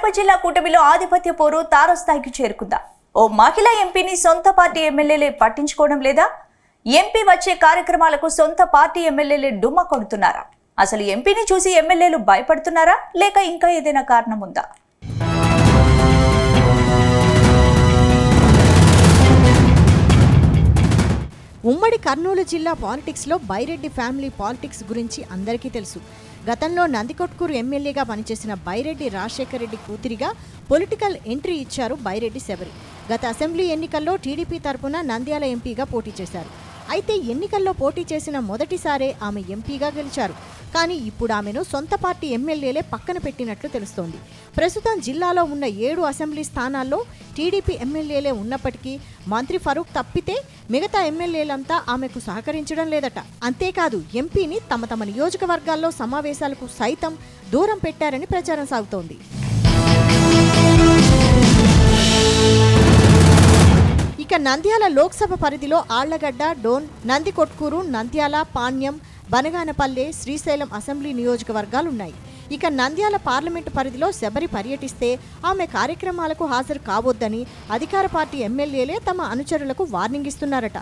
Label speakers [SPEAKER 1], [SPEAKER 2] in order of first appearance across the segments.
[SPEAKER 1] కడప జిల్లా కూటమిలో ఆధిపత్య పోరు తారస్థాయికి చేరుకుందా? ఓ మహిళా ఎంపీని సొంత పార్టీ ఎమ్మెల్యేలే పట్టించుకోవడం లేదా? ఎంపీ వచ్చే కార్యక్రమాలకు సొంత పార్టీ ఎమ్మెల్యేలే డుమ్మా కొడుతున్నారా? అసలు ఎంపీని చూసి ఎమ్మెల్యేలు భయపడుతున్నారా లేక ఇంకా ఏదైనా కారణం ఉందా?
[SPEAKER 2] ఉమ్మడి కర్నూలు జిల్లా పాలిటిక్స్లో బైరెడ్డి ఫ్యామిలీ పాలిటిక్స్ గురించి అందరికీ తెలుసు. గతంలో నందికొట్కూరు ఎమ్మెల్యేగా పనిచేసిన బైరెడ్డి రాజశేఖర రెడ్డి కూతురిగా పొలిటికల్ ఎంట్రీ ఇచ్చారు బైరెడ్డి శబరి. గత అసెంబ్లీ ఎన్నికల్లో టీడీపీ తరపున నంద్యాల ఎంపీగా పోటీ చేశారు. అయితే ఎన్నికల్లో పోటీ చేసిన మొదటిసారే ఆమె ఎంపీగా గెలిచారు. కానీ ఇప్పుడు ఆమెను సొంత పార్టీ ఎమ్మెల్యేలే పక్కన పెట్టినట్లు తెలుస్తోంది. ప్రస్తుతం జిల్లాలో ఉన్న 7 అసెంబ్లీ స్థానాల్లో టీడీపీ ఎమ్మెల్యేలే ఉన్నప్పటికీ మంత్రి ఫరూక్ తప్పితే మిగతా ఎమ్మెల్యేలంతా ఆమెకు సహకరించడం లేదట. అంతేకాదు ఎంపీని తమ నియోజకవర్గాల్లో సమావేశాలకు సైతం దూరం పెట్టారని ప్రచారం సాగుతోంది. ఇక నంద్యాల లోక్సభ పరిధిలో ఆళ్లగడ్డ, డోన్, నందికొట్కూరు, నంద్యాల, పాణ్యం, బనగానపల్లె, శ్రీశైలం అసెంబ్లీ నియోజకవర్గాలున్నాయి. ఇక నంద్యాల పార్లమెంటు పరిధిలో శబరి పర్యటిస్తే ఆమె కార్యక్రమాలకు హాజరు కావద్దని అధికార పార్టీ ఎమ్మెల్యేలే తమ అనుచరులకు వార్నింగ్ ఇస్తున్నారట.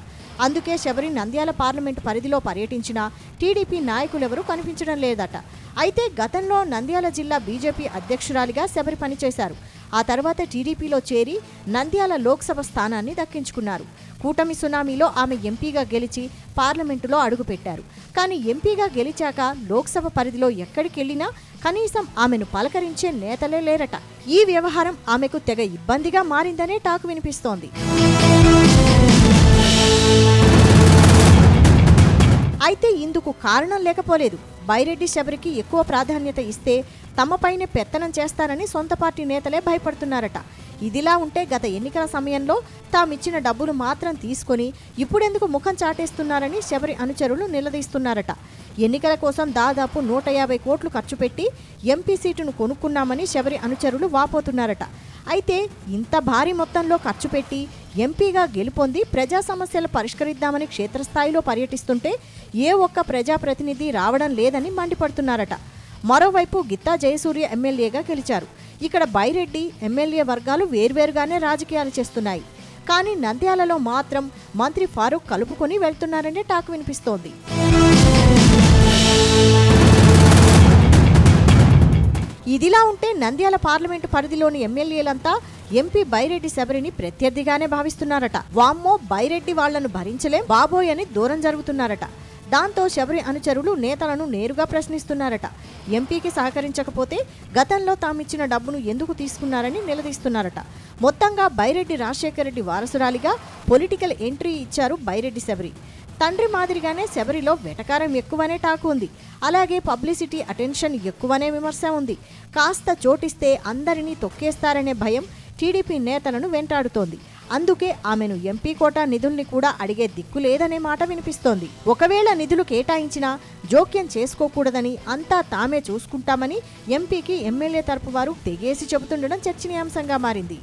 [SPEAKER 2] అందుకే శబరి నంద్యాల పార్లమెంటు పరిధిలో పర్యటించినా టీడీపీ నాయకులెవరూ కనిపించడం లేదట. అయితే గతంలో నంద్యాల జిల్లా బీజేపీ అధ్యక్షురాలిగా శబరి పనిచేశారు. ఆ తర్వాత టీడీపీలో చేరి నంద్యాల లోక్సభ స్థానాన్ని దక్కించుకున్నారు. కూటమి సునామీలో ఆమె ఎంపీగా గెలిచి పార్లమెంటులో అడుగుపెట్టారు. కానీ ఎంపీగా గెలిచాక లోక్సభ పరిధిలో ఎక్కడికెళ్లినా కనీసం ఆమెను పలకరించే నేతలే లేరట. ఈ వ్యవహారం ఆమెకు తెగ ఇబ్బందిగా మారిందనే టాక్ వినిపిస్తోంది. అయితే ఇందుకు కారణం లేకపోలేదు. బైరెడ్డి శబరికి ఎక్కువ ప్రాధాన్యత ఇస్తే తమపైనే పెత్తనం చేస్తారని సొంత పార్టీ నేతలే భయపడుతున్నారట. ఇదిలా ఉంటే గత ఎన్నికల సమయంలో తామిచ్చిన డబ్బులు మాత్రం తీసుకొని ఇప్పుడెందుకు ముఖం చాటేస్తున్నారని శబరి అనుచరులు నిలదీస్తున్నారట. ఎన్నికల కోసం దాదాపు 150 కోట్లు ఖర్చు పెట్టి ఎంపీ సీటును కొనుక్కున్నామని శబరి అనుచరులు వాపోతున్నారట. అయితే ఇంత భారీ మొత్తంలో ఖర్చు పెట్టి ఎంపీగా గెలుపొంది ప్రజా సమస్యలు పరిష్కరిద్దామని క్షేత్రస్థాయిలో పర్యటిస్తుంటే ఏ ఒక్క ప్రజాప్రతినిధి రావడం లేదని మండిపడుతున్నారట. మరోవైపు గిత్తా జయసూర్య ఎమ్మెల్యేగా గెలిచారు. ఇక్కడ బైరెడ్డి ఎమ్మెల్యే వర్గాలు వేర్వేరుగానే రాజకీయాలు చేస్తున్నాయి. కానీ నంద్యాలలో మాత్రం మంత్రి ఫారూక్ కలుపుకొని వెళ్తున్నారనే టాక్ వినిపిస్తోంది. ఇదిలా ఉంటే నంద్యాల పార్లమెంటు పరిధిలోని ఎమ్మెల్యేలంతా ఎంపీ బైరెడ్డి శబరిని ప్రత్యర్థిగానే భావిస్తున్నారట. వామ్మో, బైరెడ్డి వాళ్లను భరించలేం బాబోయ్ అని దూరం జరుగుతున్నారట. దాంతో శబరి అనుచరులు నేతలను నేరుగా ప్రశ్నిస్తున్నారట. ఎంపీకి సహకరించకపోతే గతంలో తామిచ్చిన డబ్బును ఎందుకు తీసుకున్నారని నిలదీస్తున్నారట. మొత్తంగా బైరెడ్డి రాజశేఖర రెడ్డి వారసురాలిగా పొలిటికల్ ఎంట్రీ ఇచ్చారు బైరెడ్డి శబరి. తండ్రి మాదిరిగానే శబరిలో వెటకారం ఎక్కువనే టాకు ఉంది. అలాగే పబ్లిసిటీ, అటెన్షన్ ఎక్కువనే విమర్శ ఉంది. కాస్త చోటిస్తే అందరినీ తొక్కేస్తారనే భయం టీడీపీ నేతలను వెంటాడుతోంది. అందుకే ఆమెను ఎంపీ కోటా నిధుల్ని కూడా అడిగే దిక్కు లేదనే మాట వినిపిస్తోంది. ఒకవేళ నిధులు కేటాయించినా జోక్యం చేసుకోకూడదని, అంతా తామే చూసుకుంటామని ఎంపీకి ఎమ్మెల్యే తరపు వారు తెగేసి చెబుతుండడం చర్చనీయాంశంగా మారింది.